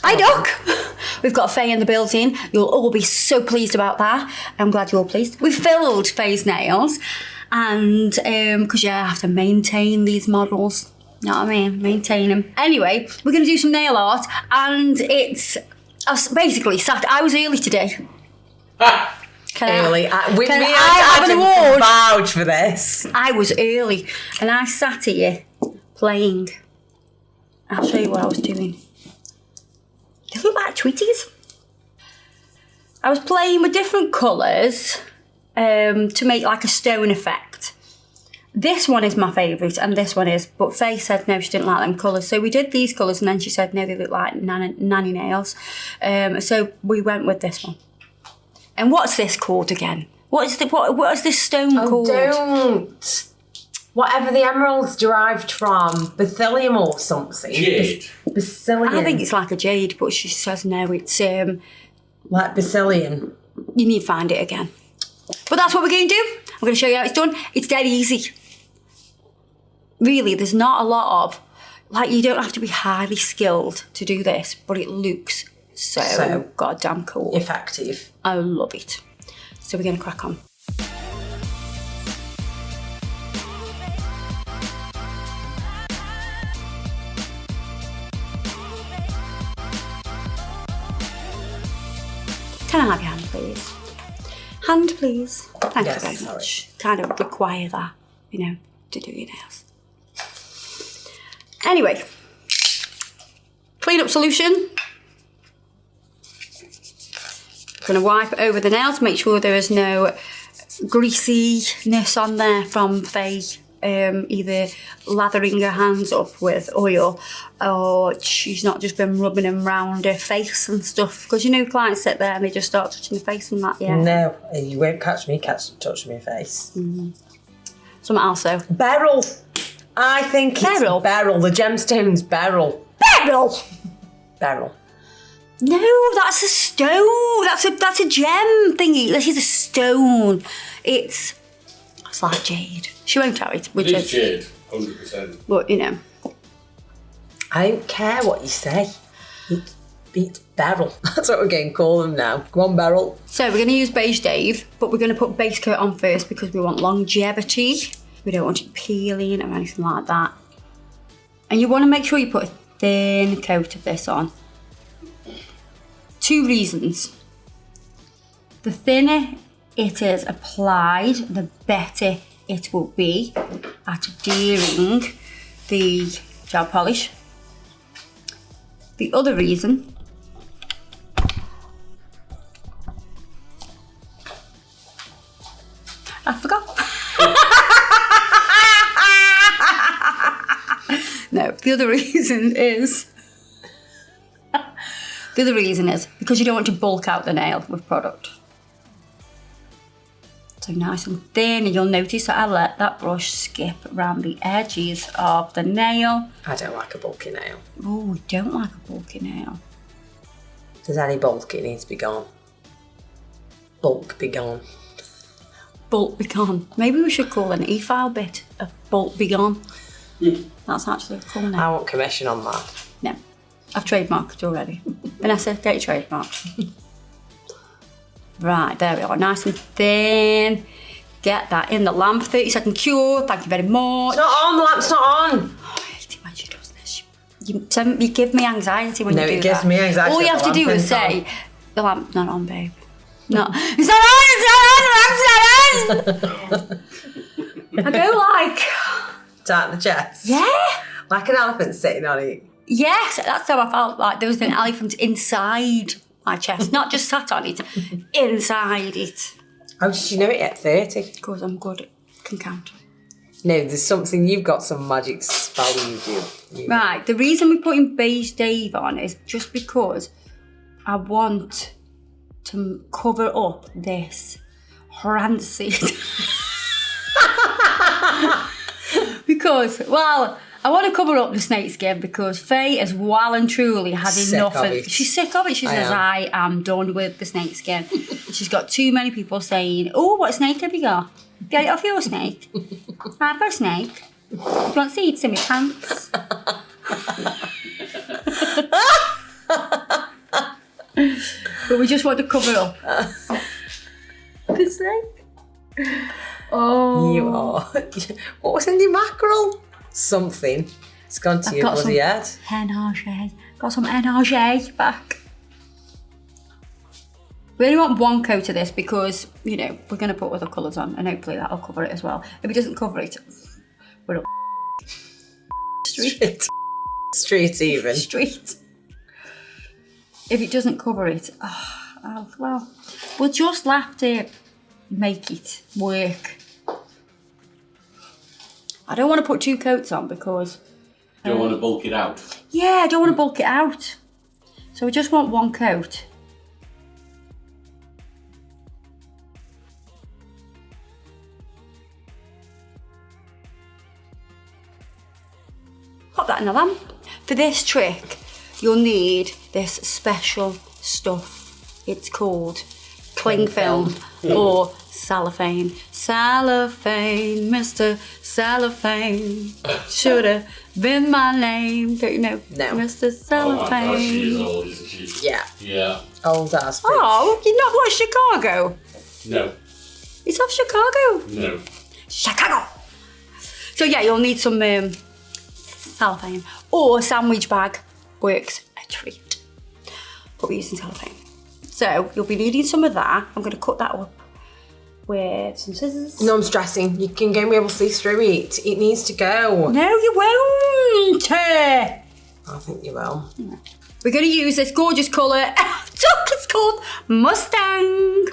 Hi Duck! We've got Faye in the building. You'll all be so pleased about that. I'm glad you're all pleased. We filled Faye's nails and because you have to maintain these models. You know what I mean? Maintain them. Anyway, we're going to do some nail art and it's basically Saturday. I was early today. Early. I have an award? Vouch for this. I was early and I sat here playing. I'll show you what I was doing. They look like Tweeties. I was playing with different colours to make like a stone effect. This one is my favourite and this one is, but Faye said no, she didn't like them colours. So we did these colours and then she said no, they look like nanny nails. So we went with this one. And what's this called again? What is this stone called? Don't. Whatever the emerald's derived from, beryllium or something. Jade. Beryllium. I think it's like a jade, but she says no, it's like beryllium. you need to find it again. But that's what we're going to do. I'm going to show you how it's done. It's dead easy. Really, there's not a lot of, like, you don't have to be highly skilled to do this, but it looks so goddamn cool. Effective. I love it. So we're going to crack on. Can I have your hand, please? Hand, please. Thank you very much. Kind of require that, you know, to do your nails. Anyway, clean up solution. I'm going to wipe over the nails, make sure there is no greasiness on there from Faye either lathering her hands up with oil or she's not just been rubbing them round her face and stuff, because you know clients sit there and they just start touching the face and that. No, you won't touch me face. Something else though. Berryl. I think Berryl. It's Berryl. The gemstone's Berryl. Berryl! Berryl. No, that's a stone. That's a gem thingy. This is a stone. It's like Jade. She won't have it. It is Jade, 100%. But, you know. I don't care what you say. It's Berryl. That's what we're going to call them now. Go on, Berryl. So we're going to use Beige Dave, but we're going to put base coat on first because we want longevity. We don't want it peeling or anything like that. And you want to make sure you put a thin coat of this on. 2 reasons. The thinner it is applied, the better it will be at adhering the gel polish. The other reason I forgot. No, the other reason is because you don't want to bulk out the nail with product. So nice and thin, and you'll notice that I let that brush skip around the edges of the nail. I don't like a bulky nail. Oh, we don't like a bulky nail. If there's any bulk, it needs to be gone. Bulk be gone. Bulk be gone. Maybe we should call an e-file bit a bulk be gone. That's actually a cool name. I want commission on that. No, I've trademarked it already. Vanessa, get your trademark. Right, there we are, nice and thin. Get that in the lamp, 30-second cure, thank you very much. It's not on, the lamp's not on. Oh, I hate it when she does this. You give me anxiety when you do that. No, it gives me anxiety. All you have to do is say, the lamp's not on, babe. No, it's not on, it's not on, the lamp's not on. I go like... Down the chest? Yeah. Like an elephant sitting on it? Yes, that's how I felt, like there was an elephant inside my chest, not just sat on it, inside it. How did you know it at 30? Because I'm good, can count. No, there's something, you've got some magic spell you do. Right, the reason we're putting Beige Dave on is just because I want to cover up this rancid. Because, well, I want to cover up the snake skin because Faye has well and truly had enough of it. She's sick of it. She says, I am done with the snake skin. She's got too many people saying, oh, what snake have you got? Get it off your snake. I've got a snake. Do you want seeds in my pants? But we just want to cover up. It's like, oh. You are. What was in the mackerel? Something. It's gone to your bloody head. Energy. Got some energy back. We only want one coat of this because, you know, we're going to put other colours on and hopefully that'll cover it as well. If it doesn't cover it, we're up street. Street even. Street. If it doesn't cover it, oh, well, we'll just have to make it work. I don't want to put 2 coats on because... You don't want to bulk it out. Yeah, I don't want to bulk it out. So we just want 1 coat. Pop that in the lamp. For this trick, you'll need this special stuff. It's called cling film or cellophane. Cellophane, Mr. Cellophane. Should have been my name. Don't you know? No. Mr. Oh my Cellophane. gosh, she is old, isn't she? Yeah. Yeah. Old ass bitch. Oh, you not watched Chicago? No. It's off Chicago. No. Chicago. So yeah, you'll need some cellophane or a sandwich bag. Works a treat. But we're using cellophane. So you'll be needing some of that. I'm going to cut that up with some scissors. No, I'm stressing. You can go be able to see through it. It needs to go. No, you won't. I think you will. We're going to use this gorgeous colour. It's called Mustang.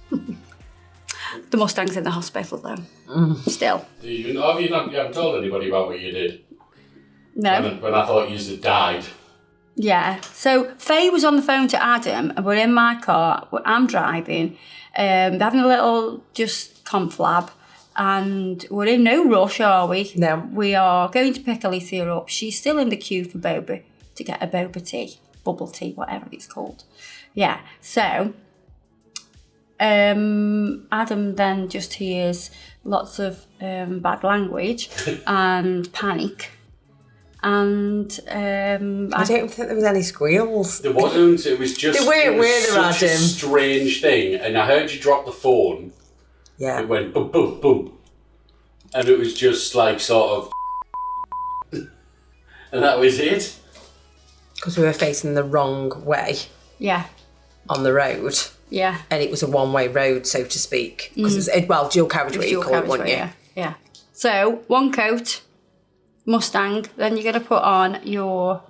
The Mustang's in the hospital though. Still. You haven't told anybody about what you did? No. When I thought you had died. Yeah. So Faye was on the phone to Adam and we're in my car. I'm driving. They're having a little just conflab and we're in no rush, are we? No. We are going to pick Alicia up. She's still in the queue for boba, to get a boba tea, bubble tea, whatever it's called. Yeah. So Adam then just hears lots of bad language and panic. And I don't think there was any squeals. There wasn't. It was just. They weren't such a strange thing. And I heard you drop the phone. Yeah. It went boom, boom, boom, and it was just like sort of, and that was it. Because we were facing the wrong way. Yeah. On the road. Yeah. And it was a one-way road, so to speak. Because it was, dual carriageway, you call it, wasn't you? Yeah. So, 1 coat. Mustang, then you're going to put on your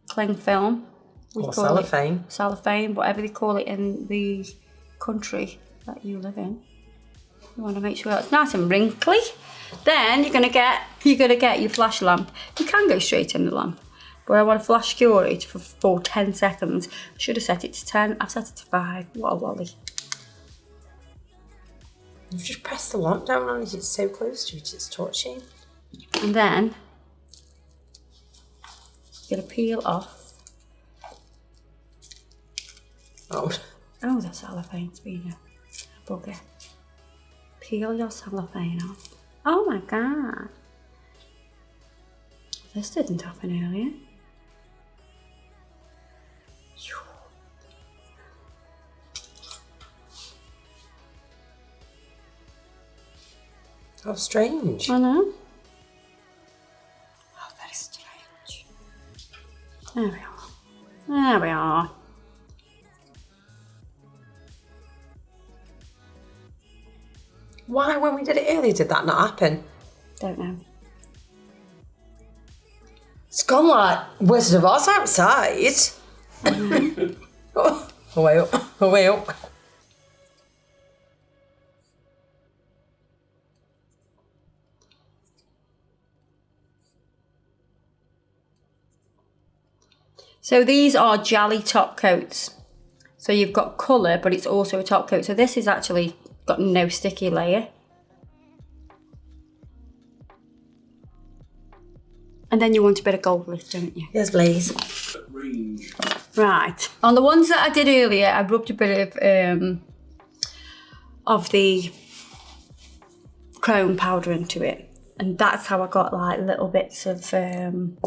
cling film. Or cellophane. Cellophane, whatever they call it in the country that you live in. You want to make sure it's nice and wrinkly. Then you're going to get your flash lamp. You can go straight in the lamp, but I want to flash cure it for 10 seconds. I should have set it to 10. I've set it to 5. What a wally. You've just pressed the lamp down on it. It's so close to it. It's touching. And then you're going to peel off. Oh, the cellophane's been a bugger. Peel your cellophane off. Oh my god. This didn't happen earlier. how strange. I know. Oh, very strange. There we are. There we are. Why, when we did it earlier, did that not happen? Don't know. It's gone like Wizard of Oz outside. Oh, way up, way up. So these are jelly top coats. So you've got colour, but it's also a top coat. So this is actually got no sticky layer. And then you want a bit of gold leaf, don't you? Yes, please. Range. Right. On the ones that I did earlier, I rubbed a bit of the chrome powder into it. And that's how I got like little bits of, I want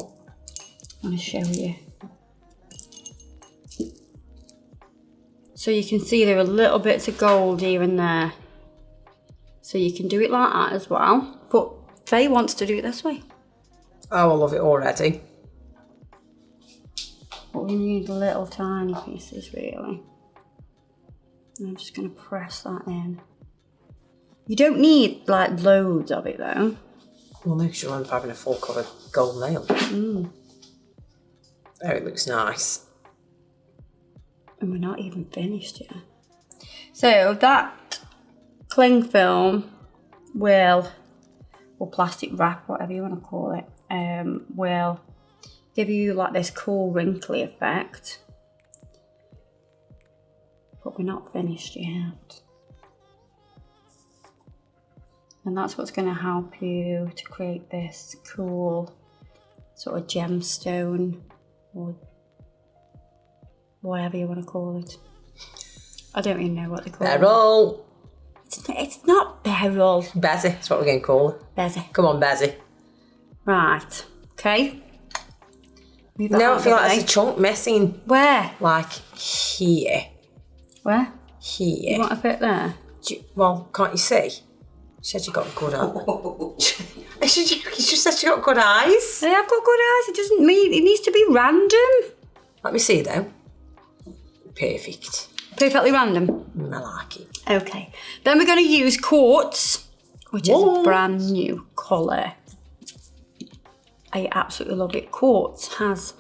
to show you. So you can see there are little bits of gold here and there. So you can do it like that as well. But Faye wants to do it this way. Oh, I love it already. But we need little tiny pieces, really. And I'm just going to press that in. You don't need, like, loads of it, though. Well, no, because you'll end up having a full covered gold nail. There, it looks nice. And we're not even finished yet. So that cling film will, or plastic wrap, whatever you want to call it, will give you like this cool wrinkly effect. But we're not finished yet. And that's what's going to help you to create this cool sort of gemstone or whatever you want to call it. I don't even know what they call it. Beryl. It's not Berryl. Bezzy, that's what we're going to call it. Bezzy. Come on, Bezzy. Right. Okay. Move that No, out I of feel the like way. there's a chunk missing. Where? Like here. Where? Here. You want a bit there? Well, can't you see? She said you got good eyes. You just said you got good eyes. I have got good eyes. It doesn't mean it needs to be random. Let me see though. Perfect. Perfectly random. I like it. Okay. Then we're going to use quartz, which is a brand new colour. I absolutely love it. Quartz has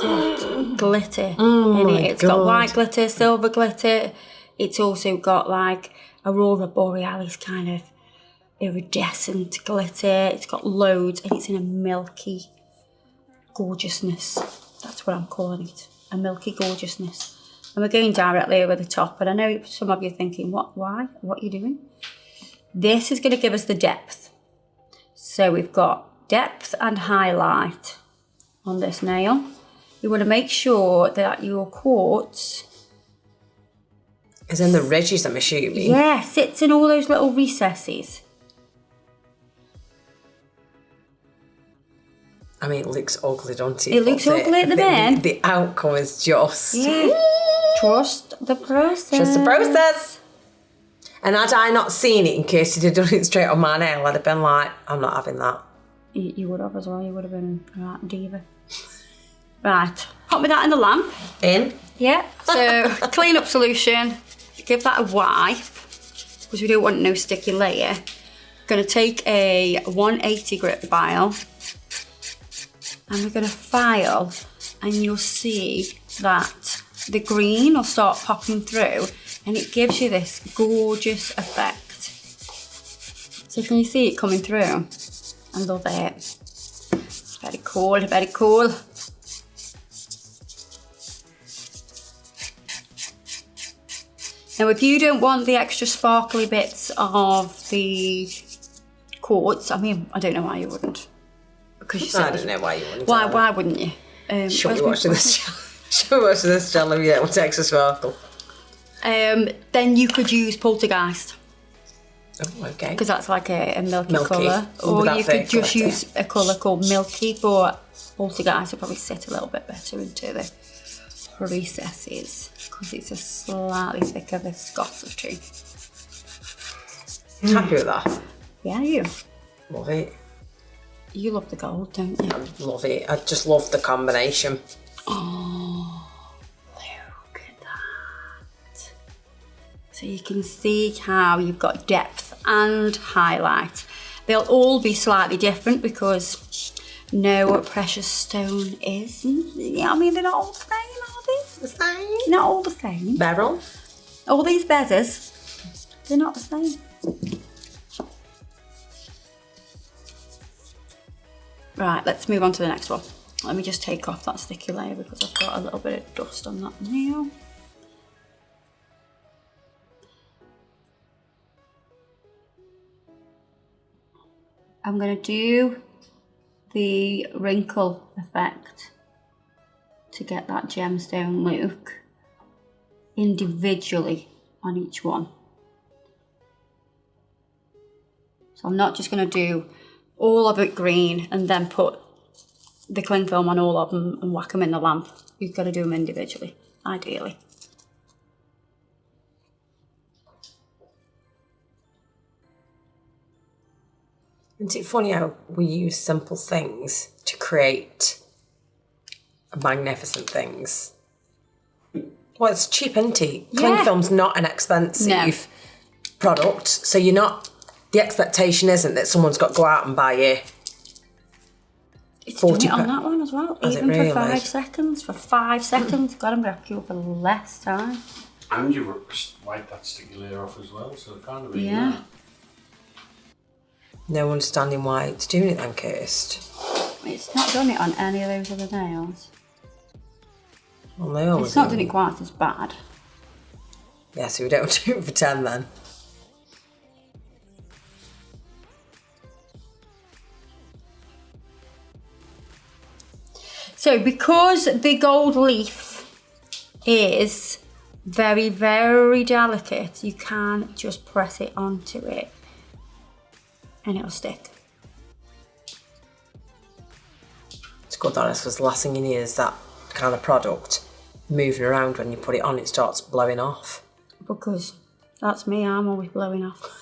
got glitter in it. It's got white glitter, silver glitter. It's also got like Aurora Borealis kind of iridescent glitter. It's got loads and it's in a milky gorgeousness. That's what I'm calling it. A milky gorgeousness. And we're going directly over the top. And I know some of you are thinking, why? What are you doing? This is going to give us the depth. So we've got depth and highlight on this nail. You want to make sure that your quartz... Is in the ridges, I'm assuming. Yeah, sits in all those little recesses. I mean, it looks ugly, don't it? It looks ugly at the minute. The outcome is just... Yeah. Trust the process. Trust the process. And had I not seen it and Kirsty had done it straight on my nail, I'd have been like, I'm not having that. You would have as well. You would have been a right diva. Right. Pop me that in the lamp. In? Yeah. So, clean up solution. Give that a wipe. Because we don't want no sticky layer. Going to take a 180 grit file. And we're going to file. And you'll see that the green will start popping through. And it gives you this gorgeous effect. So can you see it coming through? I love it. It's very cool, very cool. Now if you don't want the extra sparkly bits of the quartz, I mean, I don't know why you wouldn't. Because you said, I don't know why you wouldn't. Why wouldn't you? Should we watch this channel if you don't want extra sparkle? Then you could use poltergeist. Oh, okay. Because that's like a milky Milky. colour. Or With that you could fake just glitter. use a colour called milky, but poltergeist will probably sit a little bit better into the recesses because it's a slightly thicker viscosity. Happy with that? Yeah, you Love it. love the gold, don't you? Love it. I just love the combination. Oh, look at that. So you can see how you've got depth and highlight. They'll all be slightly different because no precious stone is. Yeah, I mean, they're not all the same, are they? The same. Not all the same. Beryl. All these bezzers, they're not the same. Right, let's move on to the next one. Let me just take off that sticky layer because I've got a little bit of dust on that nail. I'm going to do the wrinkle effect to get that gemstone look individually on each one. So I'm not just going to do all of it green and then put the cling film on all of them and whack them in the lamp. You've got to do them individually, ideally. Isn't it funny how we use simple things to create magnificent things? Well, it's cheap, isn't it? Cling film's not an expensive product, so you're not... The expectation isn't that someone's got to go out and buy you... It's done it on that one as well. Even really? for 5 seconds. For 5 seconds. God, I'm going to have to for less time. And you wipe that sticky layer off as well, so it kind of Yeah. No understanding why it's doing it then, Kirsty. It's not done it on any of those other nails. Well, they always It's not done it quite as bad. Yeah, so we don't do it for 10 then. So because the gold leaf is very, very delicate, you can just press it onto it and it'll stick. It's good that because the last thing you need is that kind of product moving around. When you put it on, it starts blowing off. Because that's me, I'm always blowing off.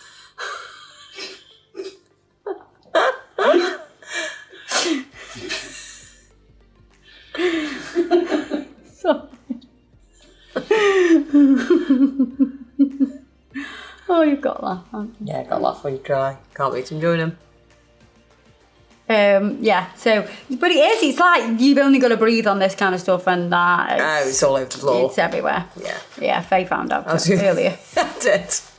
Oh, you've got to laugh, haven't you? Yeah, got to laugh when you cry. Can't wait to enjoy them. Yeah, so, but it is, it's like you've only got to breathe on this kind of stuff and that. Oh, it's all over the floor. It's everywhere. Yeah. Yeah, Faye found out earlier. I did. It's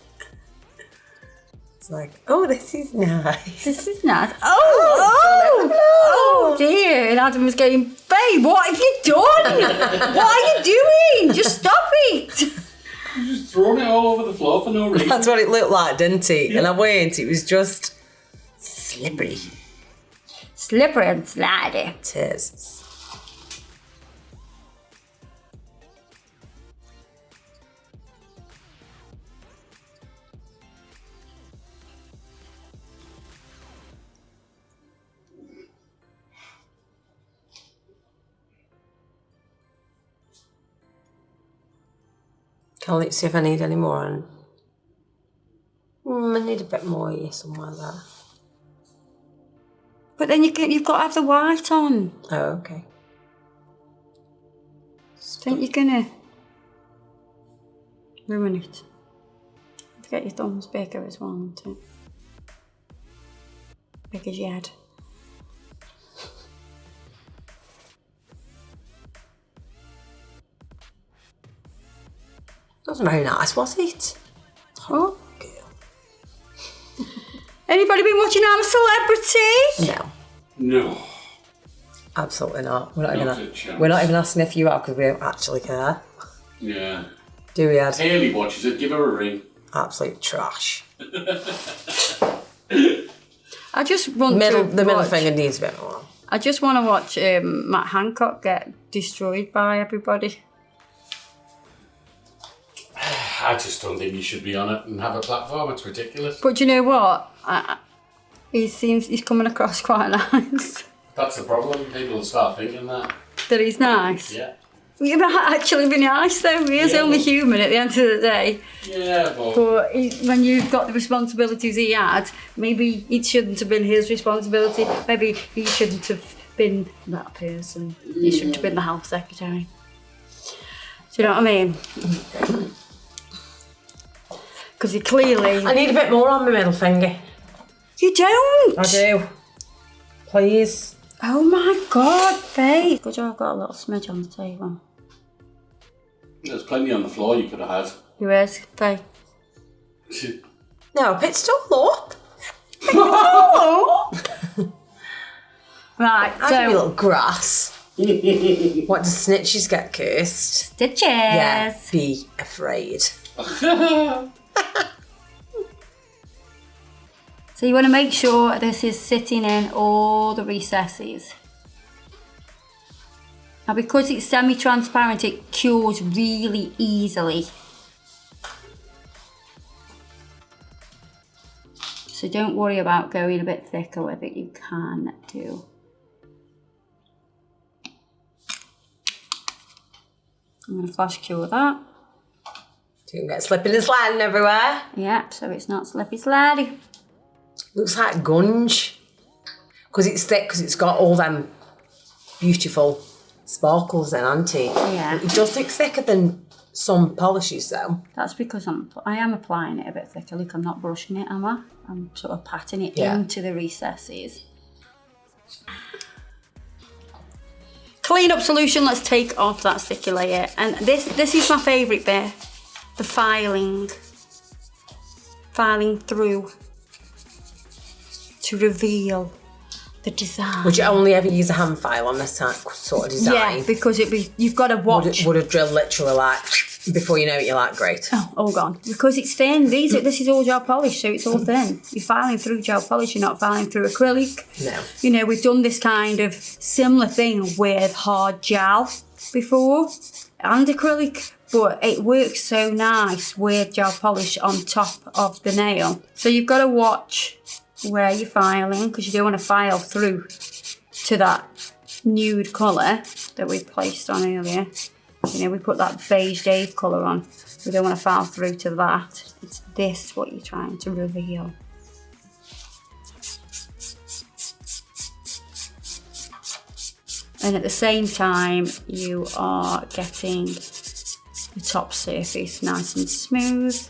like, oh, this is nice. This is nice. Oh dear. And Adam was going, Faye, what have you done? What are you doing? Just stop it. You just thrown it all over the floor for no reason. That's what it looked like, didn't it? Yeah. And I went, it was just slippery. Slippery and slidey. It is. Can't wait to see if I need any more. And I need a bit more here somewhere there. But then you've got to have the white on. Oh, okay. Think you're gonna ruin it. To get your thumbs bigger as well, isn't it? Big as your head. Wasn't very nice, was it? Oh, girl. Anybody been watching I'm a Celebrity? No. No. Absolutely not. We're not Not even asking if you are because we don't actually care. Yeah. Do we, Ed? Haley watches it, give her a ring. Absolute trash. I just want the middle finger needs a bit more. I just want to watch Matt Hancock get destroyed by everybody. I just don't think you should be on it and have a platform. It's ridiculous. But do you know what? He's coming across quite nice. That's the problem. People will start thinking that. That he's nice? Yeah. He might actually be nice though. He is only human at the end of the day. Yeah, but when you've got the responsibilities he had, maybe it shouldn't have been his responsibility. Maybe he shouldn't have been that person. He shouldn't have been the health secretary. Do you know what I mean? Because he clearly... I need a bit more on my middle finger. You don't? I do. Please. Oh my God, Faye. Good job I've got a little smidge on the table. there's plenty on the floor you could have had. You is, Faye? No, pit's all up. Right, I do a little grass. What do snitches get, Kirsty? stitches. Yeah, be afraid. So you want to make sure this is sitting in all the recesses. Now because it's semi-transparent, it cures really easily. So don't worry about going a bit thicker with it, you can do. I'm going to flash cure that. So you can get slipping and sliding everywhere. Yeah, so it's not slippy slidey. Looks like gunge. Because it's thick, because it's got all them beautiful sparkles then, hasn't it? Yeah. It does look thicker than some polishes though. That's because I am applying it a bit thicker. Look, I'm not brushing it, am I? I'm sort of patting it Yeah. into the recesses. Clean up solution, let's take off that sticky layer. And this is my favourite bit, the filing. Filing through to reveal the design. Would you only ever use a hand file on this type sort of design? Yeah, because you've got to watch. Would have drilled literally like, before you know it, you're like, great. Oh, all gone. Because it's thin. This is all gel polish, so it's all thin. You're filing through gel polish, you're not filing through acrylic. No. You know, we've done this kind of similar thing with hard gel before and acrylic, but it works so nice with gel polish on top of the nail. So you've got to watch where you're filing, because you don't want to file through to that nude colour that we placed on earlier. You know, we put that Beige Dave colour on. We don't want to file through to that. It's this what you're trying to reveal. And at the same time, you are getting the top surface nice and smooth.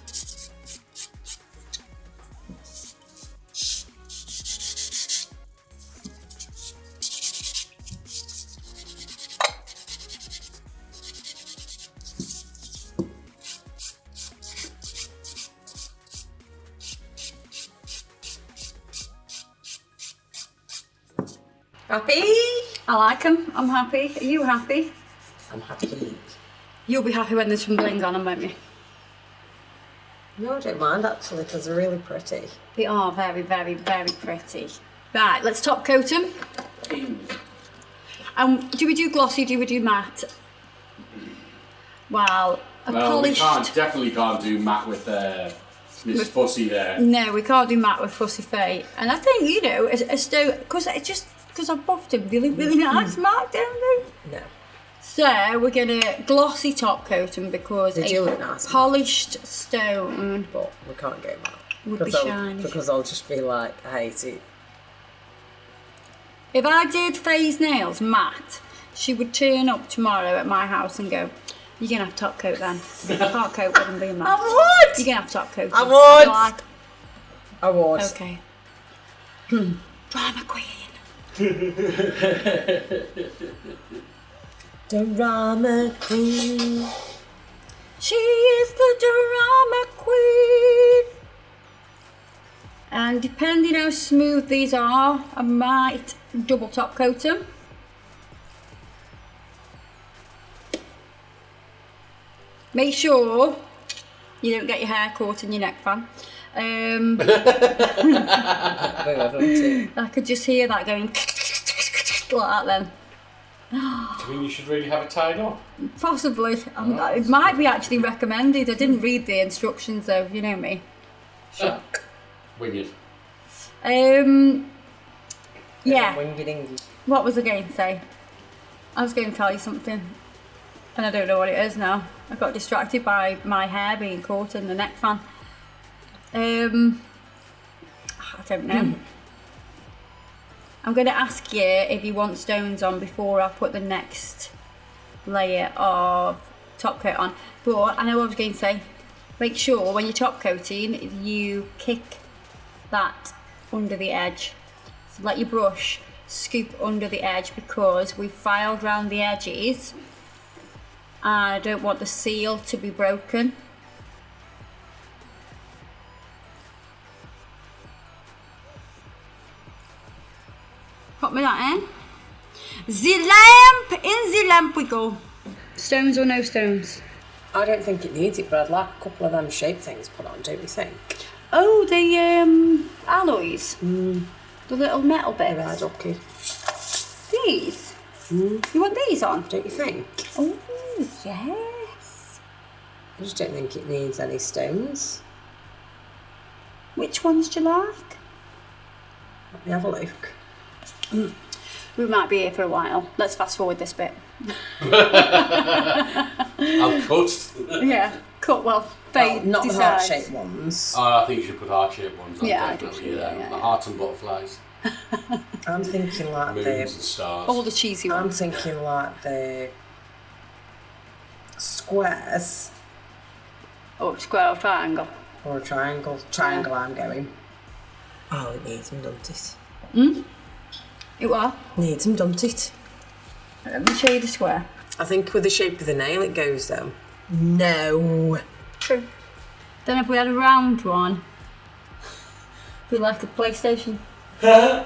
Happy? I like them. I'm happy. Are you happy? I'm happy. You'll be happy when there's some bling on them, won't you? No, I don't mind actually, because they're really pretty. They are very, very, very pretty. Right, let's top coat them. Do we do glossy? Do we do matte? Well, polished. We definitely can't do matte with Miss Fussy there. No, we can't do matte with Fussy Faye. And I think, you know, a stone, because I've buffed him really, really nice matte, don't they? No. So we're gonna glossy top coat them because They do look nice. polished stone But we can't go matte. would be shiny. Because I'll just be like, I hate it. If I did Faye's nails matte, she would turn up tomorrow at my house and go, "You're gonna have top coat then. You can't coat with them being matte. I would! You're gonna have top coat." I would! Like, I would. okay. Drama queen. Drama queen. She is the drama queen. And depending how smooth these are, I might double top coat them. Make sure you don't get your hair caught in your neck fan. I could just hear that going like that then. Do you mean you should really have it tied up? Possibly. It might be actually recommended. I didn't read the instructions though, you know me. Shock. Wing it. Yeah. Wingy-dingy. What was I going to say? I was going to tell you something. And I don't know what it is now. I got distracted by my hair being caught in the neck fan. I don't know. I'm going to ask you if you want stones on before I put the next layer of top coat on. But I know what I was going to say. Make sure when you're top coating, you kick that under the edge. So let your brush scoop under the edge because we filed round the edges. And I don't want the seal to be broken. Put me that in. The lamp! In the lamp we go. Stones or no stones? I don't think it needs it, but I'd like a couple of them shape things put on, don't you think? Oh, the alloys. The little metal bits. Right, okay. These? You want these on? Don't you think? Oh, yes. I just don't think it needs any stones. Which ones do you like? Let me have a look. We might be here for a while. Let's fast forward this bit. I'll cut. Yeah. cut, well, fade not the decides. heart-shaped ones. Oh, I think you should put heart-shaped ones on, Yeah, I definitely. do, yeah. The hearts and butterflies, I'm thinking like moons the... and stars. All the cheesy I'm ones. thinking like the squares Oh, square or triangle. or a triangle. Triangle I'm going. Oh, it needs them, doesn't it? It what? Needs them, doesn't it? Let me show you the square. I think with the shape of the nail it goes though. No. True. Then if we had a round one, it'd be like a PlayStation. I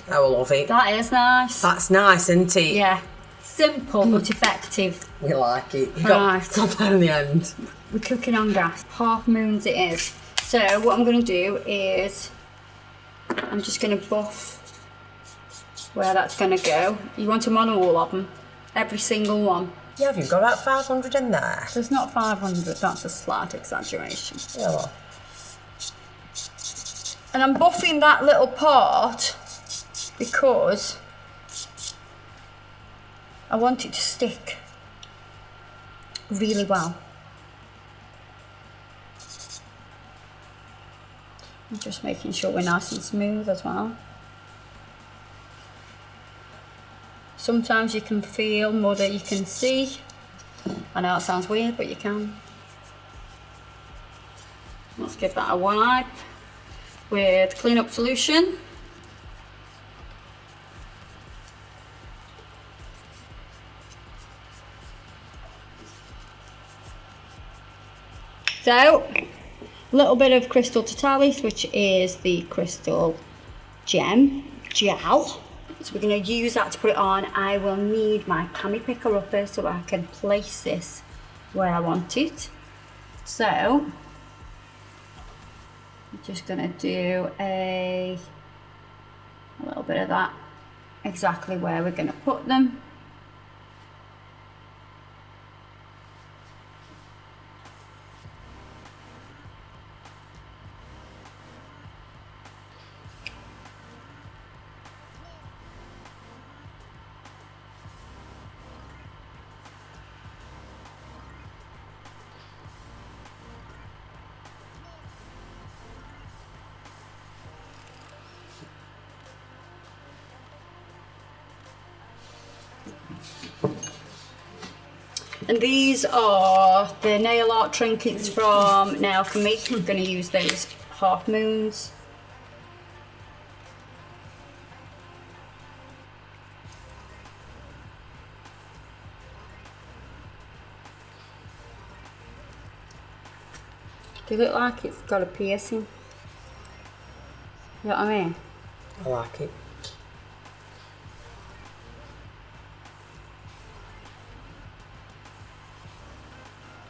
will love it. That is nice. That's nice, isn't it? Yeah. Simple but effective. We like it. You Right. got in the end. We're cooking on gas. Half moons it is. So what I'm going to do is I'm just going to buff where that's going to go. You want them on all of them? Every single one? Yeah, have you got about 500 in there? There's not 500, that's a slight exaggeration. Yeah, well. And I'm buffing that little part because I want it to stick really well. I'm just making sure we're nice and smooth as well. Sometimes you can feel more than you can see. I know it sounds weird, but you can. Let's give that a wipe with clean up solution. So, a little bit of crystal totalis, which is the crystal gel. So we're going to use that to put it on. I will need my cami picker upper so I can place this where I want it. So, I'm just going to do a little bit of that exactly where we're going to put them. And these are the nail art trinkets from Nail For Me. I'm going to use those half moons. Do you look like it's got a piercing? You know what I mean? I like it.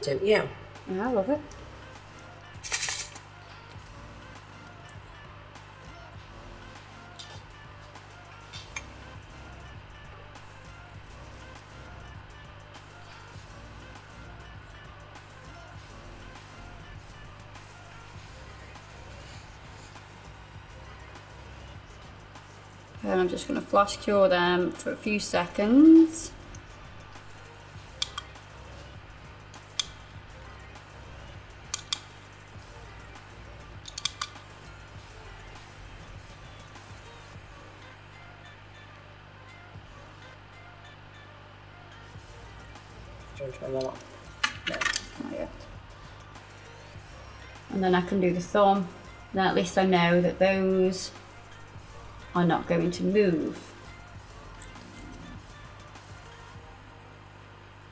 Don't you? Yeah, I love it. And I'm just going to flash cure them for a few seconds. Do you want to try that? No, not yet. And then I can do the thumb. Then at least I know that those are not going to move.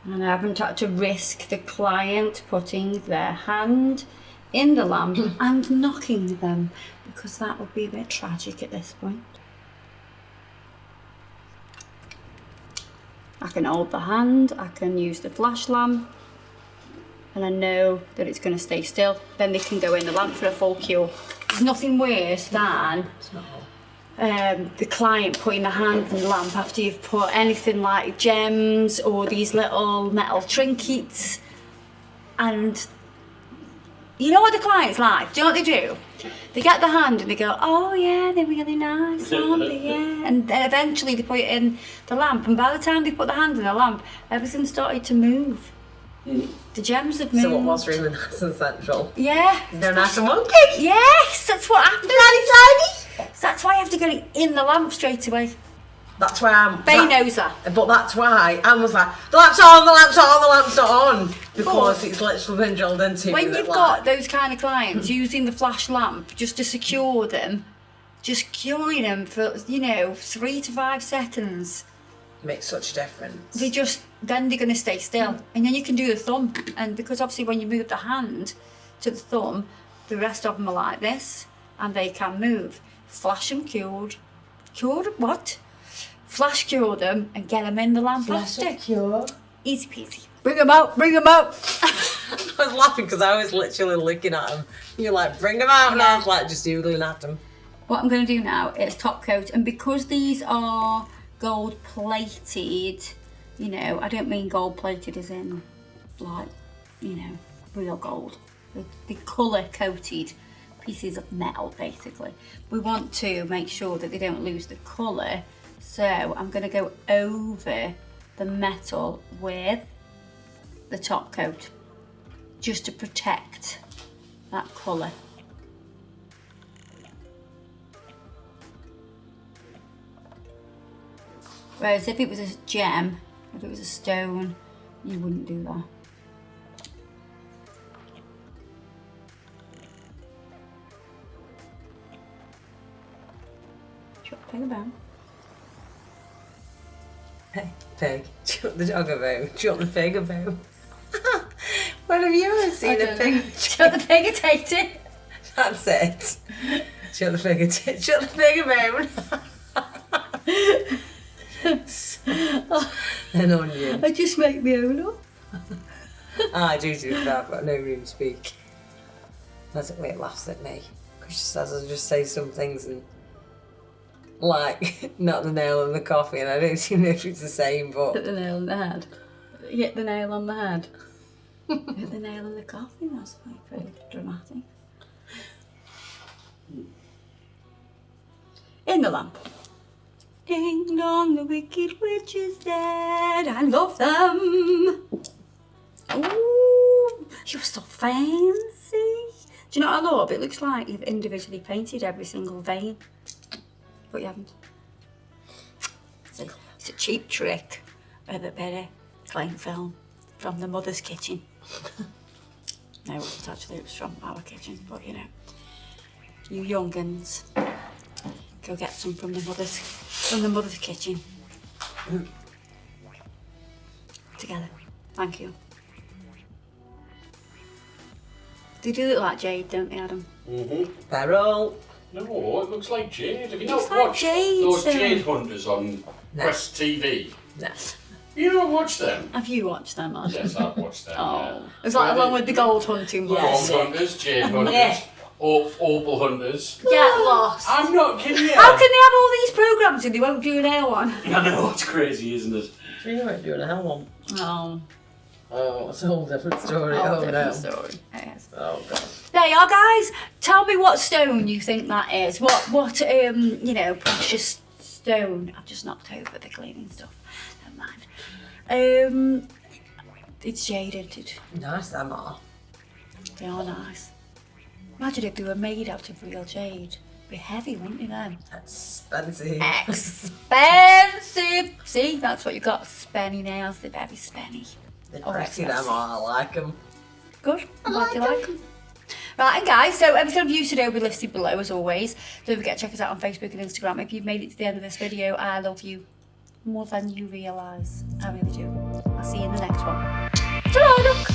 And I haven't had to risk the client putting their hand in the lamp and knocking them, because that would be a bit tragic at this point. I can hold the hand, I can use the flash lamp, and I know that it's going to stay still. Then they can go in the lamp for a full cure. There's nothing worse than the client putting the hand in the lamp after you've put anything like gems or these little metal trinkets, and you know what the client's like? Do you know what they do? They get the hand and they go, oh yeah, they're really nice, aren't they? Yeah. And then eventually they put it in the lamp, and by the time they put the hand in the lamp, everything started to move. The gems have moved. So what was really nice and central? Yeah. They're nice and wonky. Yes, that's what happened. Tiny. That's why I have to get it in the lamp straight away. That's why I'm... Bay knows that. But that's why Anne was like, the lamp's on, the lamp's on, the lamp's not on. Because it's literally been drilled into when you've got those kind of clients using the flash lamp just to secure them, just curing them for, 3 to 5 seconds. Makes such a difference. Then they're going to stay still. And then you can do the thumb. And because obviously when you move the hand to the thumb, the rest of them are like this and they can move. Flash them cured. Cured what? Flash cure them and get them in the lamp after. Cure. Easy peasy. Bring them out, bring them out. I was laughing because I was literally looking at them. You're like, bring them out. And I was like, just doodling at them. What I'm going to do now is top coat. And because these are gold plated, I don't mean gold plated as in like, real gold. The colour coated pieces of metal basically. We want to make sure that they don't lose the colour. So I'm going to go over the metal with the top coat just to protect that colour. Whereas if it was a gem, if it was a stone, you wouldn't do that. Chuck the pig a bone. Hey, pig, chuck the dog a bone, chuck the pig a bone. When have you ever seen a pig? Chuck the pig a take it. That's it. Chuck the pig a bone. An onion. I just make me own up. I do that, I've got no room to speak. That's the way it laughs at me. Because she says I just say some things and like not the nail on the coffee, and I don't even know if it's the same, but Hit the nail on the head. Hit the nail on the head. Hit the nail on the coffee, that's like very dramatic. In the lamp. Ding dong, the wicked witch is dead. I love them. Ooh, you're so fancy. Do you know what I love? It looks like you've individually painted every single vein, but you haven't. It's a cheap trick of a better cling film from the mother's kitchen. No, it wasn't actually, it was from our kitchen, but you young'uns. Go get some from the mother's kitchen. Together. Thank you. They do look like Jade, don't they, Adam? Beryl. No, it looks like Jade. Have you It's not like watched Jade, those so- Jade hunters on Quest TV? No. You don't watch them? Have you watched them, Adam? Yes, I've watched them. Oh. Is that along with the gold hunting ones? Yes. Gold hunters, Jade hunters, Yeah. opal hunters. Get lost. I'm not kidding you. How can they have all these programmes and they won't do an air one? I know, it's crazy, isn't it? You weren't doing a hell one. Oh. Oh, it's a whole different story. Whole Oh, different no. story. Yes. Oh, God. There you are, guys. Tell me what stone you think that is. What precious stone. I've just knocked over the cleaning stuff. Never mind. It's jaded. Nice, them are. They are nice. Imagine if they were made out of real jade. Be heavy, wouldn't they then? Expensive. Expensive. See, that's what you got. Spenny nails. They're very spenny. They're Or pretty, them expensive. are. I like them. Good. I'm glad you like them. Right, and guys, so everything I've used today will be listed below as always. Don't forget to check us out on Facebook and Instagram. If you've made it to the end of this video, I love you more than you realise. I really do. I'll see you in the next one. Ta-ra, look.